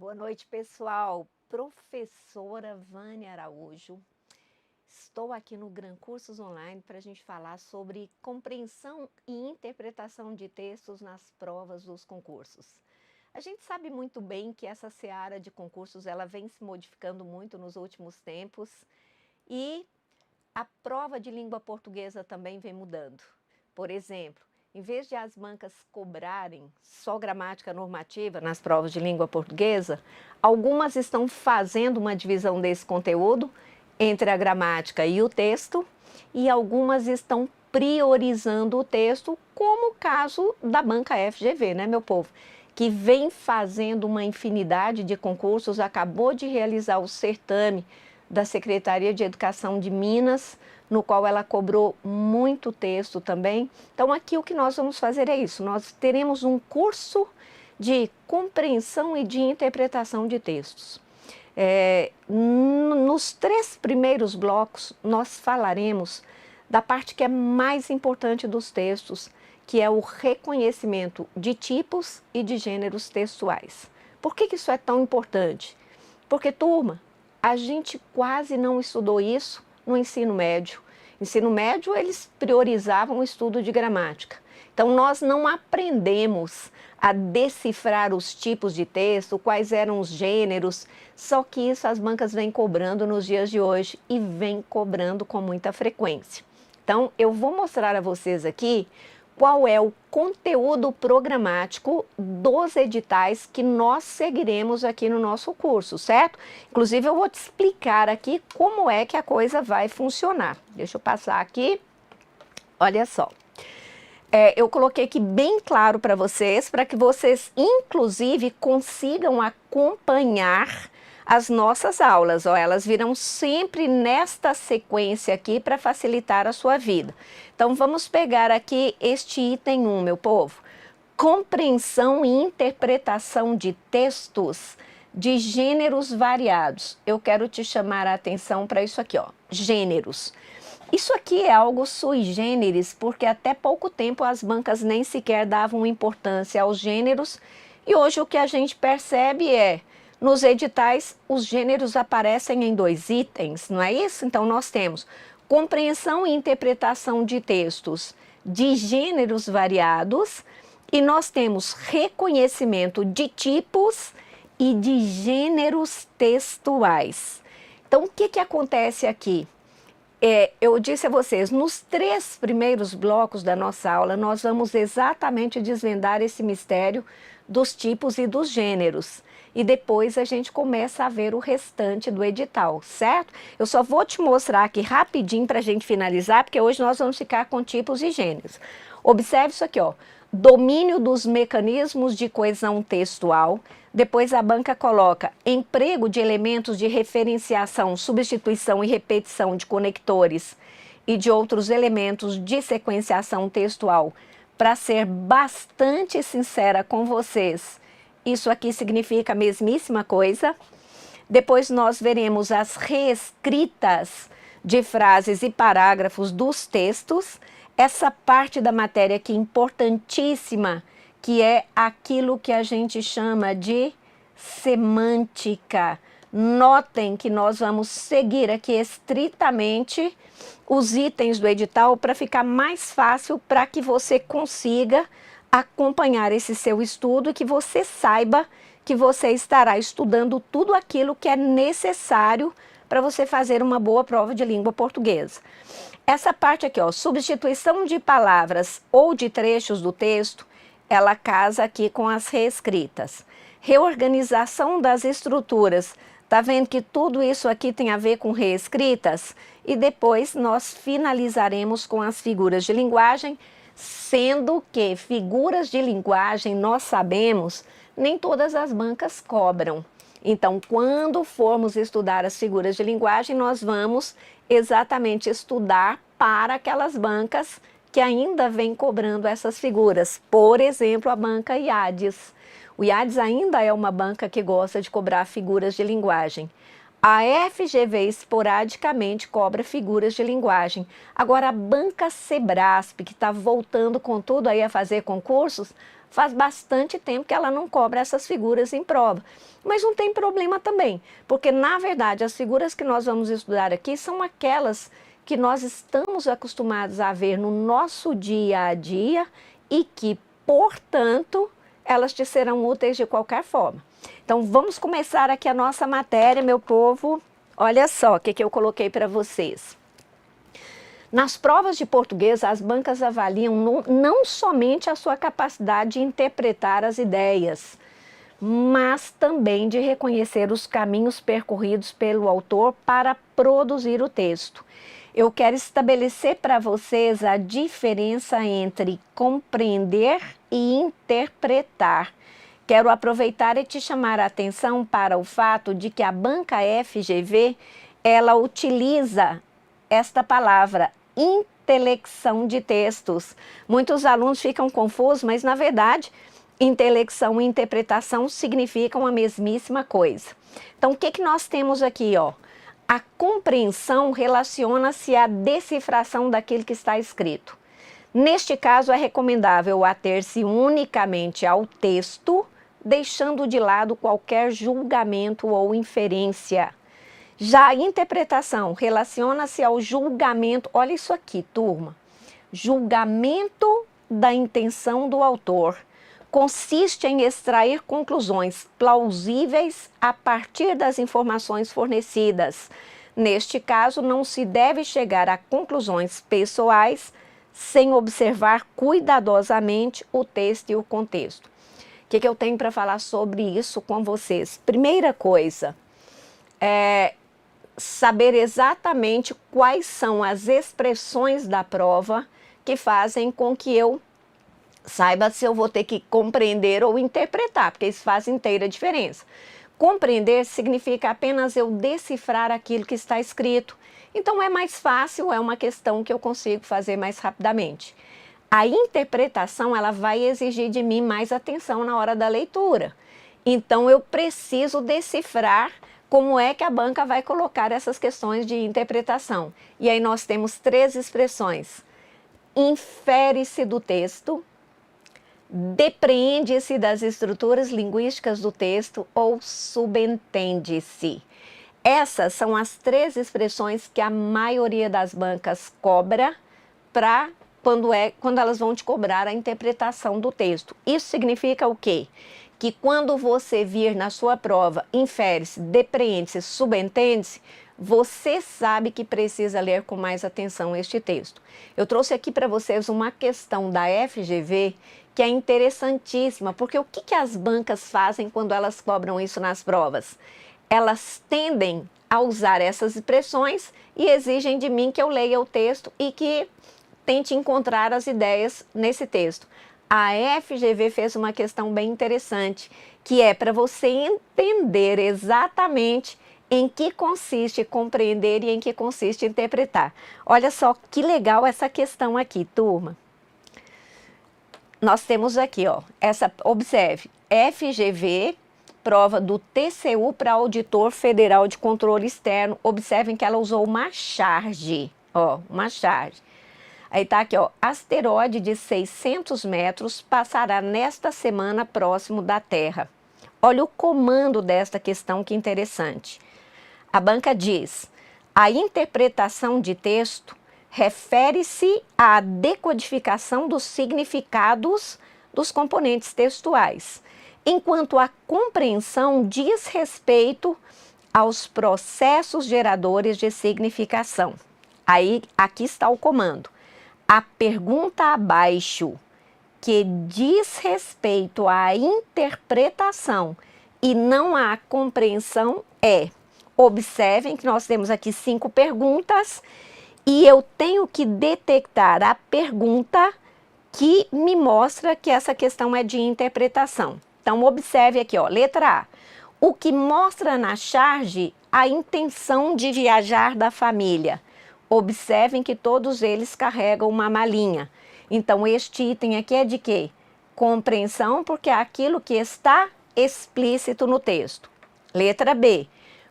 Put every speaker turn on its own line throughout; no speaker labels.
Boa noite, pessoal. Professora Vânia Araújo. Estou aqui no Gran Cursos Online para a gente falar sobre compreensão e interpretação de textos nas provas dos concursos. A gente sabe muito bem que essa seara de concursos ela vem se modificando muito nos últimos tempos e a prova de língua portuguesa também vem mudando. Por exemplo, em vez de as bancas cobrarem só gramática normativa nas provas de língua portuguesa, algumas estão fazendo uma divisão desse conteúdo entre a gramática e o texto, e algumas estão priorizando o texto, como o caso da banca FGV, né, meu povo? Que vem fazendo uma infinidade de concursos, acabou de realizar o certame da Secretaria de Educação de Minas, no qual ela cobrou muito texto também. Então aqui o que nós vamos fazer é isso, nós teremos um curso de compreensão e de interpretação de textos. Nos 3 primeiros blocos nós falaremos da parte que é mais importante dos textos, que é o reconhecimento de tipos e de gêneros textuais. Por que isso é tão importante? Porque, turma, a gente quase não estudou isso no ensino médio. Ensino médio, eles priorizavam o estudo de gramática. Então, nós não aprendemos a decifrar os tipos de texto, quais eram os gêneros, só que isso as bancas vêm cobrando nos dias de hoje e vêm cobrando com muita frequência. Então, eu vou mostrar a vocês aqui qual é o conteúdo programático dos editais que nós seguiremos aqui no nosso curso, certo? Inclusive, eu vou te explicar aqui como é que a coisa vai funcionar. Deixa eu passar aqui. Olha só. Eu coloquei aqui bem claro para que vocês, inclusive, consigam acompanhar as nossas aulas, ó, elas virão sempre nesta sequência aqui para facilitar a sua vida. Então, vamos pegar aqui este item 1, meu povo. Compreensão e interpretação de textos de gêneros variados. Eu quero te chamar a atenção para isso aqui, ó, gêneros. Isso aqui é algo sui generis, porque até pouco tempo as bancas nem sequer davam importância aos gêneros, e hoje o que a gente percebe é nos editais, os gêneros aparecem em 2 itens, não é isso? Então, nós temos compreensão e interpretação de textos de gêneros variados e nós temos reconhecimento de tipos e de gêneros textuais. Então, o que acontece aqui? Eu disse a vocês, nos 3 primeiros blocos da nossa aula, nós vamos exatamente desvendar esse mistério dos tipos e dos gêneros. E depois a gente começa a ver o restante do edital, certo? Eu só vou te mostrar aqui rapidinho para a gente finalizar, porque hoje nós vamos ficar com tipos e gêneros. Observe isso aqui, ó. Domínio dos mecanismos de coesão textual. Depois a banca coloca emprego de elementos de referenciação, substituição e repetição de conectores e de outros elementos de sequenciação textual. Para ser bastante sincera com vocês, isso aqui significa a mesmíssima coisa. Depois nós veremos as reescritas de frases e parágrafos dos textos. Essa parte da matéria aqui importantíssima, que é aquilo que a gente chama de semântica. Notem que nós vamos seguir aqui estritamente os itens do edital para ficar mais fácil para que você consiga acompanhar esse seu estudo e que você saiba que você estará estudando tudo aquilo que é necessário para você fazer uma boa prova de língua portuguesa. Essa parte aqui, ó, substituição de palavras ou de trechos do texto, ela casa aqui com as reescritas. Reorganização das estruturas. Tá vendo que tudo isso aqui tem a ver com reescritas? E depois nós finalizaremos com as figuras de linguagem, sendo que figuras de linguagem, nós sabemos, nem todas as bancas cobram. Então, quando formos estudar as figuras de linguagem, nós vamos exatamente estudar para aquelas bancas que ainda vêm cobrando essas figuras. Por exemplo, a banca IADES. O IADES ainda é uma banca que gosta de cobrar figuras de linguagem. A FGV esporadicamente cobra figuras de linguagem. Agora, a banca Sebrasp, que está voltando com tudo aí a fazer concursos, faz bastante tempo que ela não cobra essas figuras em prova. Mas não tem problema também, porque na verdade as figuras que nós vamos estudar aqui são aquelas que nós estamos acostumados a ver no nosso dia a dia e que, portanto, elas te serão úteis de qualquer forma. Então vamos começar aqui a nossa matéria, meu povo. Olha só o que eu coloquei para vocês. Nas provas de português, as bancas avaliam não somente a sua capacidade de interpretar as ideias, mas também de reconhecer os caminhos percorridos pelo autor para produzir o texto. Eu quero estabelecer para vocês a diferença entre compreender e interpretar. Quero aproveitar e te chamar a atenção para o fato de que a banca FGV, ela utiliza esta palavra, intelecção de textos. Muitos alunos ficam confusos, mas na verdade, intelecção e interpretação significam a mesmíssima coisa. Então, o que nós temos aqui, ó? A compreensão relaciona-se à decifração daquilo que está escrito. Neste caso, é recomendável ater-se unicamente ao texto, deixando de lado qualquer julgamento ou inferência. Já a interpretação relaciona-se ao julgamento, olha isso aqui, turma, julgamento da intenção do autor. Consiste em extrair conclusões plausíveis a partir das informações fornecidas. Neste caso, não se deve chegar a conclusões pessoais sem observar cuidadosamente o texto e o contexto. O que eu tenho para falar sobre isso com vocês? Primeira coisa, saber exatamente quais são as expressões da prova que fazem com que eu saiba se eu vou ter que compreender ou interpretar, porque isso faz inteira diferença. Compreender significa apenas eu decifrar aquilo que está escrito. Então é mais fácil, é uma questão que eu consigo fazer mais rapidamente. A interpretação, ela vai exigir de mim mais atenção na hora da leitura. Então eu preciso decifrar como é que a banca vai colocar essas questões de interpretação. E aí nós temos 3 expressões. Infere-se do texto, depreende-se das estruturas linguísticas do texto ou subentende-se. Essas são as 3 expressões que a maioria das bancas cobra para quando elas vão te cobrar a interpretação do texto. Isso significa o quê? Que quando você vir na sua prova, infere-se, depreende-se, subentende-se, você sabe que precisa ler com mais atenção este texto. Eu trouxe aqui para vocês uma questão da FGV que é interessantíssima, porque o que as bancas fazem quando elas cobram isso nas provas? Elas tendem a usar essas expressões e exigem de mim que eu leia o texto e que tente encontrar as ideias nesse texto. A FGV fez uma questão bem interessante, que é para você entender exatamente em que consiste compreender e em que consiste interpretar. Olha só que legal essa questão aqui, turma. Nós temos aqui, ó, observe, FGV, prova do TCU para Auditor Federal de Controle Externo. Observem que ela usou uma charge, ó, uma charge. Aí tá aqui, ó, asteroide de 600 metros passará nesta semana próximo da Terra. Olha o comando desta questão, que interessante. A banca diz, a interpretação de texto refere-se à decodificação dos significados dos componentes textuais, enquanto a compreensão diz respeito aos processos geradores de significação. Aí, aqui está o comando. A pergunta abaixo, que diz respeito à interpretação e não à compreensão, é... Observem que nós temos aqui 5 perguntas e eu tenho que detectar a pergunta que me mostra que essa questão é de interpretação. Então, observe aqui, ó, letra A. O que mostra na charge a intenção de viajar da família. Observem que todos eles carregam uma malinha. Então, este item aqui é de quê? Compreensão, porque é aquilo que está explícito no texto. Letra B.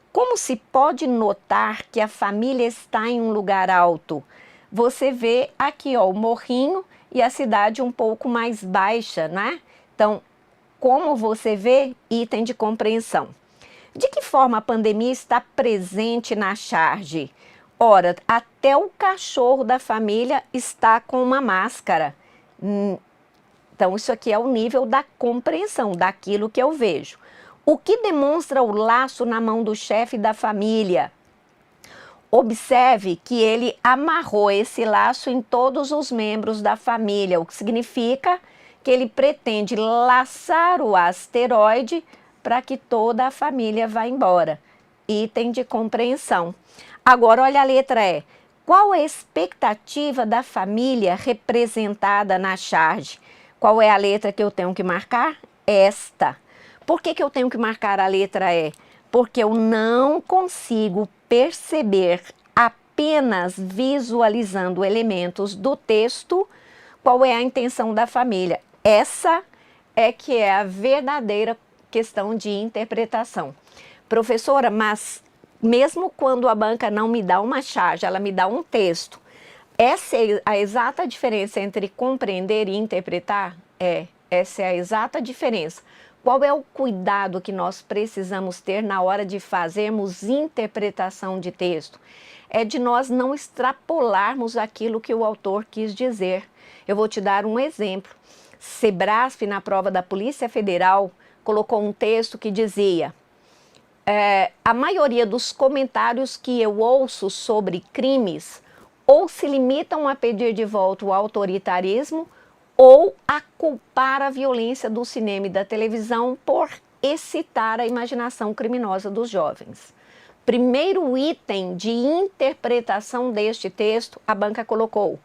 Como se pode notar que a família está em um lugar alto? Você vê aqui, ó, o morrinho e a cidade um pouco mais baixa, né? Então, como você vê, item de compreensão. De que forma a pandemia está presente na charge? Ora, até o cachorro da família está com uma máscara. Então, isso aqui é o nível da compreensão, daquilo que eu vejo. O que demonstra o laço na mão do chefe da família? Observe que ele amarrou esse laço em todos os membros da família, o que significa que ele pretende laçar o asteroide para que toda a família vá embora. Item de compreensão. Agora, olha a letra E. Qual a expectativa da família representada na charge? Qual é a letra que eu tenho que marcar? Esta. Por que eu tenho que marcar a letra E? Porque eu não consigo perceber, apenas visualizando elementos do texto, qual é a intenção da família. Essa é que é a verdadeira questão de interpretação. Professora, mas mesmo quando a banca não me dá uma charge, ela me dá um texto, essa é a exata diferença entre compreender e interpretar? Essa é a exata diferença. Qual é o cuidado que nós precisamos ter na hora de fazermos interpretação de texto? É de nós não extrapolarmos aquilo que o autor quis dizer. Eu vou te dar um exemplo. Sebrasp, na prova da Polícia Federal, colocou um texto que dizia: a maioria dos comentários que eu ouço sobre crimes ou se limitam a pedir de volta o autoritarismo ou a culpar a violência do cinema e da televisão por excitar a imaginação criminosa dos jovens. Primeiro item de interpretação deste texto, a banca colocou: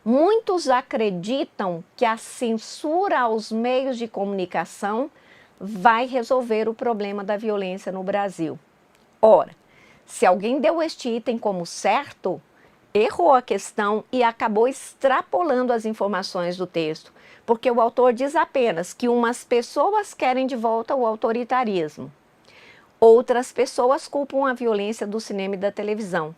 muitos acreditam que a censura aos meios de comunicação vai resolver o problema da violência no Brasil. Ora, se alguém deu este item como certo, errou a questão e acabou extrapolando as informações do texto, porque o autor diz apenas que umas pessoas querem de volta o autoritarismo, outras pessoas culpam a violência do cinema e da televisão.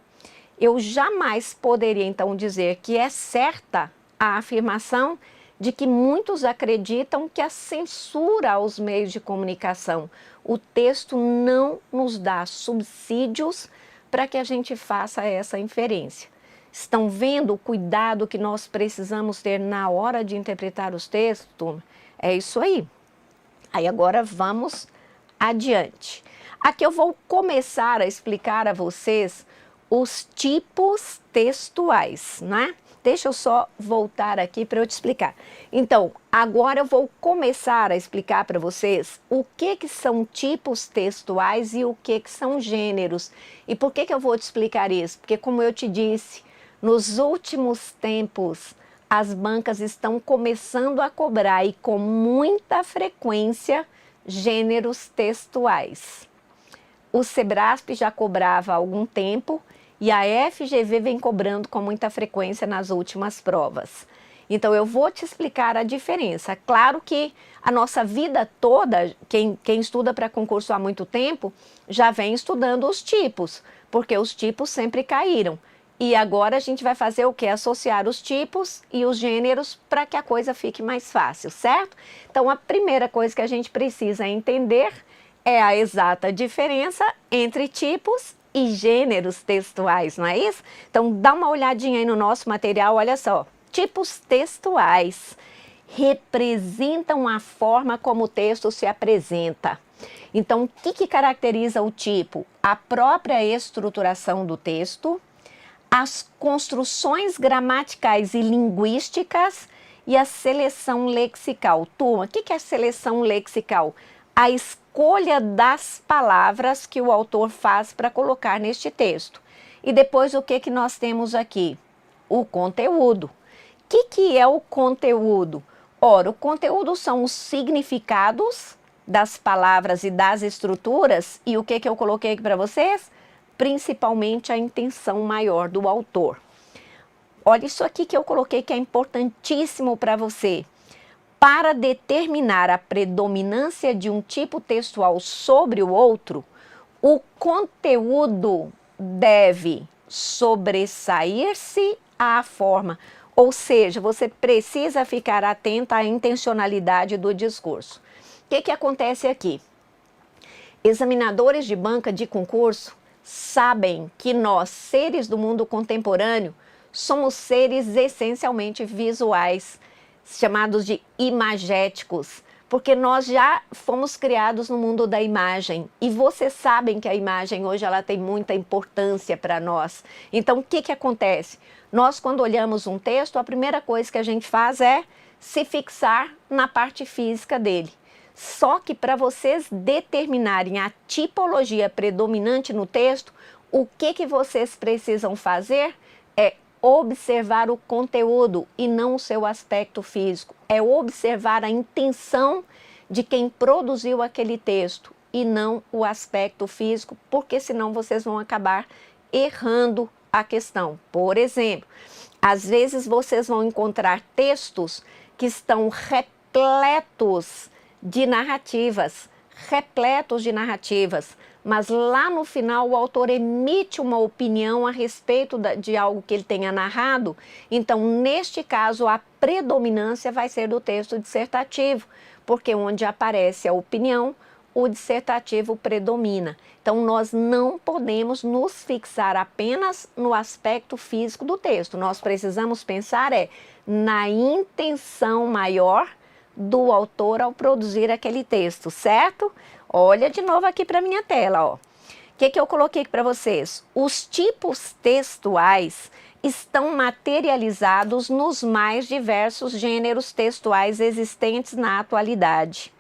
Eu jamais poderia então dizer que é certa a afirmação de que muitos acreditam que a censura aos meios de comunicação. O texto não nos dá subsídios para que a gente faça essa inferência. Estão vendo o cuidado que nós precisamos ter na hora de interpretar os textos, turma? É isso aí. Aí agora vamos adiante. Aqui eu vou começar a explicar a vocês os tipos textuais, né? Deixa eu só voltar aqui para eu te explicar. Então, agora eu vou começar a explicar para vocês o que são tipos textuais e o que são gêneros. E por que eu vou te explicar isso? Porque, como eu te disse, nos últimos tempos, as bancas estão começando a cobrar, e com muita frequência, gêneros textuais. O Sebrasp já cobrava há algum tempo e a FGV vem cobrando com muita frequência nas últimas provas. Então, eu vou te explicar a diferença. Claro que a nossa vida toda, quem estuda para concurso há muito tempo, já vem estudando os tipos, porque os tipos sempre caíram. E agora a gente vai fazer o quê? Associar os tipos e os gêneros para que a coisa fique mais fácil, certo? Então, a primeira coisa que a gente precisa entender é a exata diferença entre tipos e gêneros textuais, não é isso? Então, dá uma olhadinha aí no nosso material, olha só. Tipos textuais representam a forma como o texto se apresenta. Então, o que caracteriza o tipo? A própria estruturação do texto, as construções gramaticais e linguísticas e a seleção lexical. Turma, o que é seleção lexical? A escolha das palavras que o autor faz para colocar neste texto. E depois o que nós temos aqui? O conteúdo. O que é o conteúdo? Ora, o conteúdo são os significados das palavras e das estruturas. E o que eu coloquei aqui para vocês? Principalmente a intenção maior do autor. Olha isso aqui que eu coloquei que é importantíssimo para você. Para determinar a predominância de um tipo textual sobre o outro, o conteúdo deve sobressair-se à forma. Ou seja, você precisa ficar atenta à intencionalidade do discurso. O que acontece aqui? Examinadores de banca de concurso sabem que nós, seres do mundo contemporâneo, somos seres essencialmente visuais, chamados de imagéticos, porque nós já fomos criados no mundo da imagem e vocês sabem que a imagem hoje ela tem muita importância para nós. Então, o que acontece? Nós, quando olhamos um texto, a primeira coisa que a gente faz é se fixar na parte física dele. Só que para vocês determinarem a tipologia predominante no texto, o que vocês precisam fazer é observar o conteúdo e não o seu aspecto físico. É observar a intenção de quem produziu aquele texto e não o aspecto físico, porque senão vocês vão acabar errando a questão. Por exemplo, às vezes vocês vão encontrar textos que estão repletos de narrativas, mas lá no final o autor emite uma opinião a respeito de algo que ele tenha narrado. Então, neste caso, a predominância vai ser do texto dissertativo, porque onde aparece a opinião, o dissertativo predomina. Então, nós não podemos nos fixar apenas no aspecto físico do texto. Nós precisamos pensar na intenção maior do autor ao produzir aquele texto, certo? Olha de novo aqui para minha tela, ó. O que eu coloquei aqui para vocês? Os tipos textuais estão materializados nos mais diversos gêneros textuais existentes na atualidade.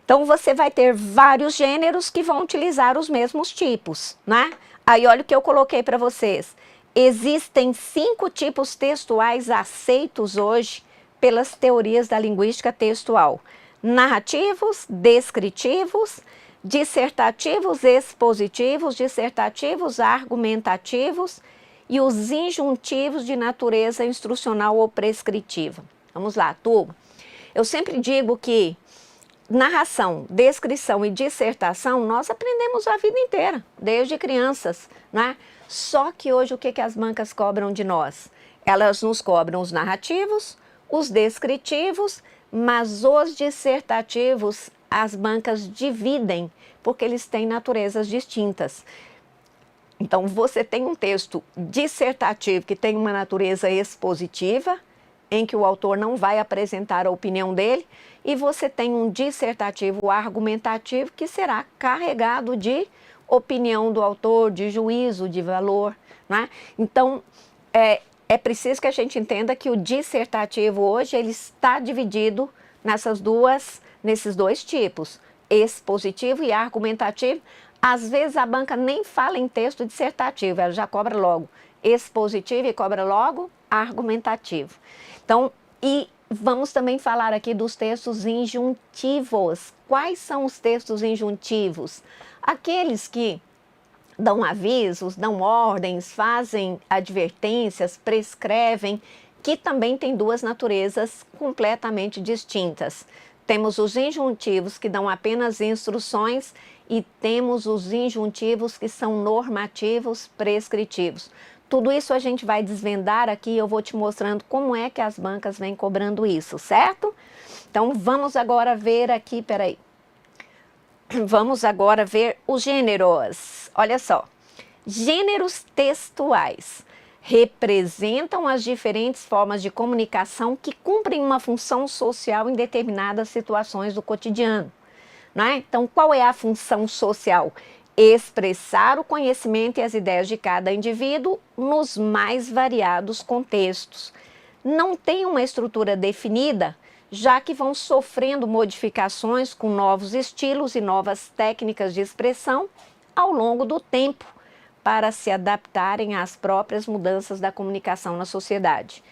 Então, você vai ter vários gêneros que vão utilizar os mesmos tipos, né? Aí, olha o que eu coloquei para vocês. Existem 5 tipos textuais aceitos hoje pelas teorias da linguística textual: narrativos, descritivos, dissertativos expositivos, dissertativos argumentativos e os injuntivos de natureza instrucional ou prescritiva. Vamos lá, turma. Eu sempre digo que narração, descrição e dissertação nós aprendemos a vida inteira, desde crianças, né? Só que hoje o que as bancas cobram de nós? Elas nos cobram os narrativos, os descritivos, mas os dissertativos as bancas dividem, porque eles têm naturezas distintas. Então, você tem um texto dissertativo que tem uma natureza expositiva, em que o autor não vai apresentar a opinião dele, e você tem um dissertativo argumentativo que será carregado de opinião do autor, de juízo, de valor, né? Então, é preciso que a gente entenda que o dissertativo hoje ele está dividido nesses dois tipos, expositivo e argumentativo. Às vezes a banca nem fala em texto dissertativo, ela já cobra logo expositivo e cobra logo argumentativo. Então, e vamos também falar aqui dos textos injuntivos. Quais são os textos injuntivos? Aqueles que dão avisos, dão ordens, fazem advertências, prescrevem, que também têm duas naturezas completamente distintas. Temos os injuntivos que dão apenas instruções e temos os injuntivos que são normativos, prescritivos. Tudo isso a gente vai desvendar aqui, eu vou te mostrando como é que as bancas vêm cobrando isso, certo? Então vamos agora ver aqui, peraí. Vamos agora ver os gêneros. Olha só, gêneros textuais representam as diferentes formas de comunicação que cumprem uma função social em determinadas situações do cotidiano, né? Então, qual é a função social? Expressar o conhecimento e as ideias de cada indivíduo nos mais variados contextos. Não tem uma estrutura definida, já que vão sofrendo modificações com novos estilos e novas técnicas de expressão ao longo do tempo, para se adaptarem às próprias mudanças da comunicação na sociedade.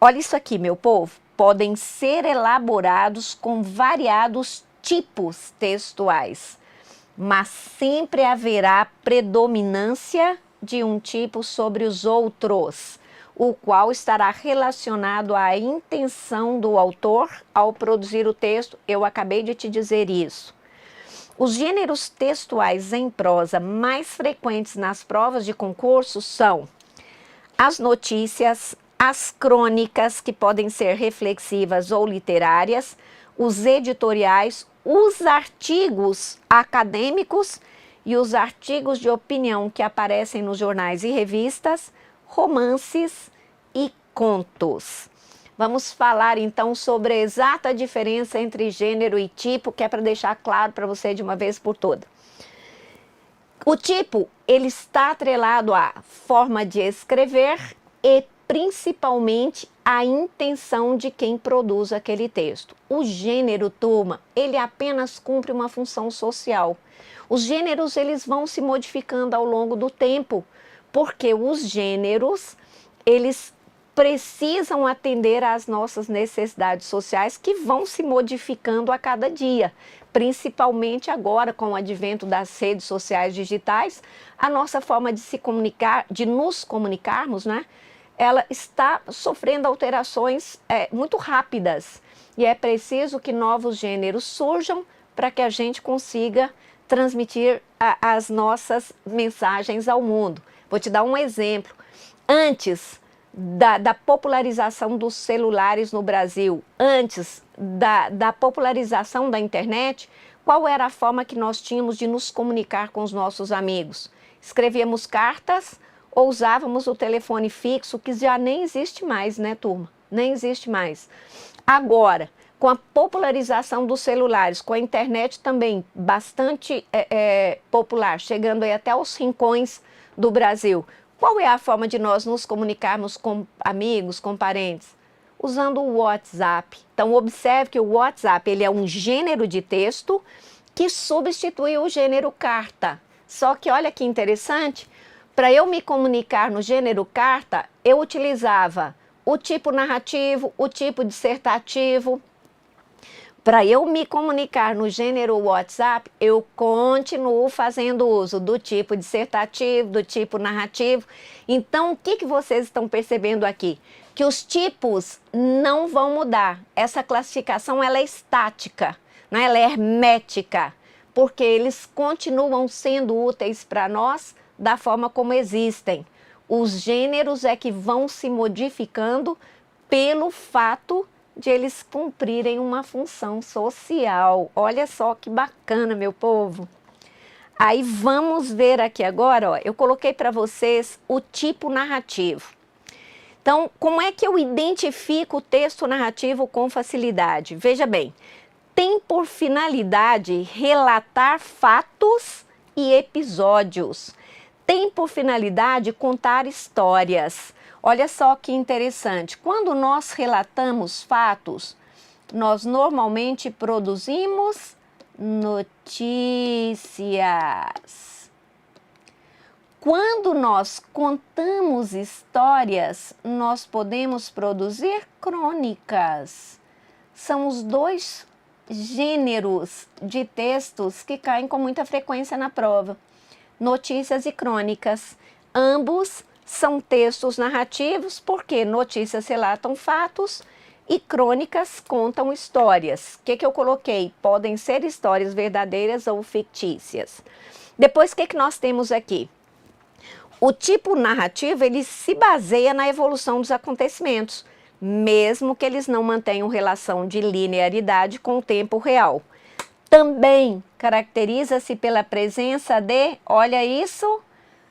Olha isso aqui, meu povo, podem ser elaborados com variados tipos textuais, mas sempre haverá predominância de um tipo sobre os outros, o qual estará relacionado à intenção do autor ao produzir o texto. Eu acabei de te dizer isso. Os gêneros textuais em prosa mais frequentes nas provas de concurso são as notícias, as crônicas, que podem ser reflexivas ou literárias, os editoriais, os artigos acadêmicos e os artigos de opinião que aparecem nos jornais e revistas, romances e contos. Vamos falar então sobre a exata diferença entre gênero e tipo, que é para deixar claro para você de uma vez por todas. O tipo, ele está atrelado à forma de escrever e principalmente a intenção de quem produz aquele texto. O gênero, turma, ele apenas cumpre uma função social. Os gêneros, eles vão se modificando ao longo do tempo, porque os gêneros, eles precisam atender às nossas necessidades sociais que vão se modificando a cada dia. Principalmente agora, com o advento das redes sociais digitais, a nossa forma de se comunicar, de nos comunicarmos, né? Ela está sofrendo alterações muito rápidas e é preciso que novos gêneros surjam para que a gente consiga transmitir as nossas mensagens ao mundo. Vou te dar um exemplo. Antes da popularização dos celulares no Brasil, antes da popularização da internet, qual era a forma que nós tínhamos de nos comunicar com os nossos amigos? Escrevíamos cartas ou usávamos o telefone fixo, que já nem existe mais, né, turma? Nem existe mais. Agora, com a popularização dos celulares, com a internet também bastante popular, chegando aí até os rincões do Brasil, qual é a forma de nós nos comunicarmos com amigos, com parentes? Usando o WhatsApp. Então, observe que o WhatsApp, ele é um gênero de texto que substitui o gênero carta. Só que olha que interessante, para eu me comunicar no gênero carta, eu utilizava o tipo narrativo, o tipo dissertativo. Para eu me comunicar no gênero WhatsApp, eu continuo fazendo uso do tipo dissertativo, do tipo narrativo. Então, o que vocês estão percebendo aqui? Que os tipos não vão mudar. Essa classificação, ela é estática, né? Ela é hermética, porque eles continuam sendo úteis para nós da forma como existem. Os gêneros é que vão se modificando pelo fato de eles cumprirem uma função social. Olha só que bacana, meu povo. Aí vamos ver aqui agora, ó, eu coloquei para vocês o tipo narrativo. Então, como é que eu identifico o texto narrativo com facilidade? Veja bem, tem por finalidade relatar fatos e episódios. Tem por finalidade contar histórias. Olha só que interessante, quando nós relatamos fatos, nós normalmente produzimos notícias. Quando nós contamos histórias, nós podemos produzir crônicas. São os dois gêneros de textos que caem com muita frequência na prova. Notícias e crônicas, ambos são textos narrativos, porque notícias relatam fatos e crônicas contam histórias. O que eu coloquei? Podem ser histórias verdadeiras ou fictícias. Depois, o que nós temos aqui? O tipo narrativo, ele se baseia na evolução dos acontecimentos, mesmo que eles não mantenham relação de linearidade com o tempo real. Também caracteriza-se pela presença de, olha isso,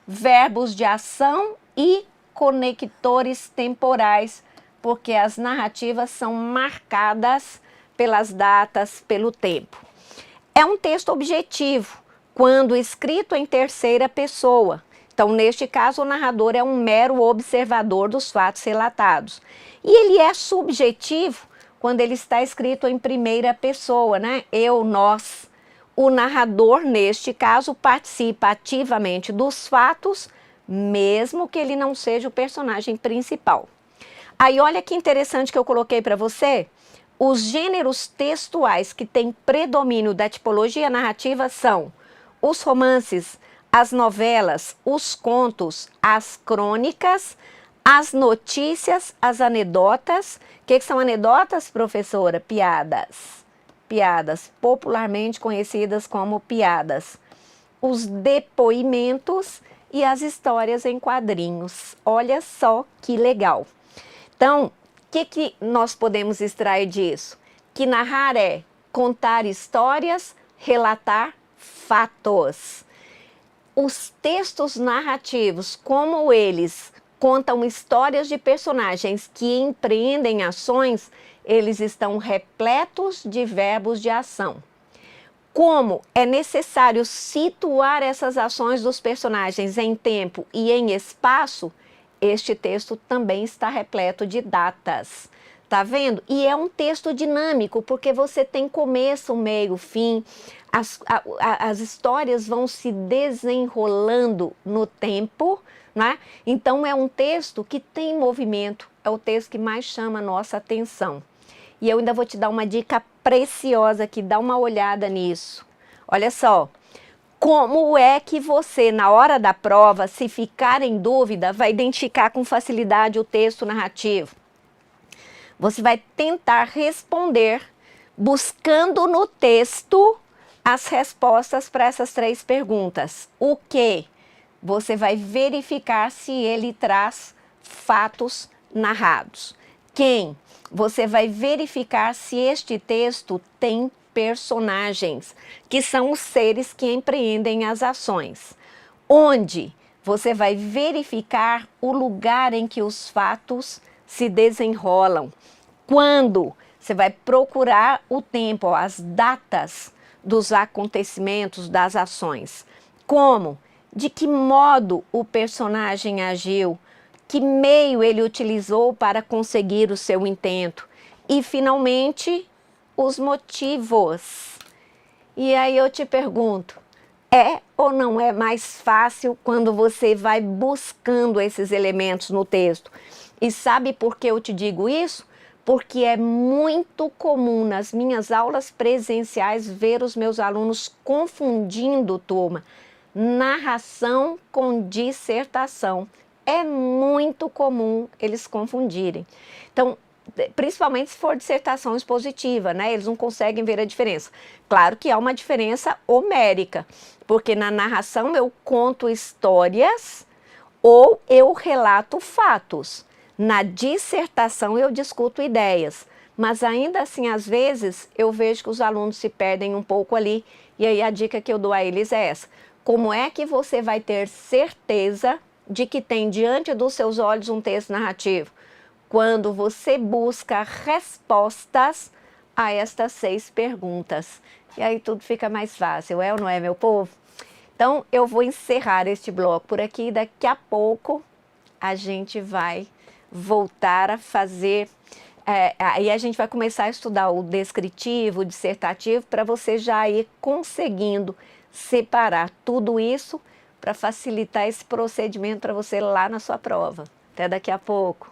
verbos de ação e conectores temporais, porque as narrativas são marcadas pelas datas, pelo tempo. É um texto objetivo, quando escrito em terceira pessoa. Então, neste caso, o narrador é um mero observador dos fatos relatados. E ele é subjetivo quando ele está escrito em primeira pessoa, né? Eu, nós. O narrador, neste caso, participa ativamente dos fatos, mesmo que ele não seja o personagem principal. Aí, olha que interessante que eu coloquei para você. Os gêneros textuais que têm predomínio da tipologia narrativa são os romances, as novelas, os contos, as crônicas, as notícias, as anedotas. O que são anedotas, professora? Piadas. Piadas, popularmente conhecidas como piadas. Os depoimentos e as histórias em quadrinhos. Olha só que legal. Então, o que nós podemos extrair disso? Que narrar é contar histórias, relatar fatos. Os textos narrativos, como eles contam histórias de personagens que empreendem ações, eles estão repletos de verbos de ação. Como é necessário situar essas ações dos personagens em tempo e em espaço, este texto também está repleto de datas. Tá vendo? E é um texto dinâmico, porque você tem começo, meio, fim. As histórias vão se desenrolando no tempo, né? Então é um texto que tem movimento, é o texto que mais chama a nossa atenção. E eu ainda vou te dar uma dica preciosa aqui, dá uma olhada nisso. Olha só, como é que você, na hora da prova, se ficar em dúvida, vai identificar com facilidade o texto narrativo? Você vai tentar responder buscando no texto as respostas para essas 3 perguntas. O que? Você vai verificar se ele traz fatos narrados. Quem? Você vai verificar se este texto tem personagens, que são os seres que empreendem as ações. Onde? Você vai verificar o lugar em que os fatos se desenrolam. Quando? Você vai procurar o tempo, as datas dos acontecimentos, das ações. Como? De que modo o personagem agiu? Que meio ele utilizou para conseguir o seu intento? E, finalmente, os motivos. E aí eu te pergunto, é ou não é mais fácil quando você vai buscando esses elementos no texto? E sabe por que eu te digo isso? Porque é muito comum nas minhas aulas presenciais ver os meus alunos confundindo, turma, narração com dissertação. É muito comum eles confundirem. Então, principalmente se for dissertação expositiva, né? Eles não conseguem ver a diferença. Claro que há uma diferença homérica, porque na narração eu conto histórias ou eu relato fatos. Na dissertação eu discuto ideias, mas ainda assim, às vezes, eu vejo que os alunos se perdem um pouco ali, e aí a dica que eu dou a eles é essa. Como é que você vai ter certeza de que tem diante dos seus olhos um texto narrativo? Quando você busca respostas a estas 6 perguntas. E aí tudo fica mais fácil, é ou não é, meu povo? Então, eu vou encerrar este bloco por aqui, daqui a pouco a gente vai voltar a fazer, aí a gente vai começar a estudar o descritivo, o dissertativo, para você já ir conseguindo separar tudo isso para facilitar esse procedimento para você lá na sua prova. Até daqui a pouco.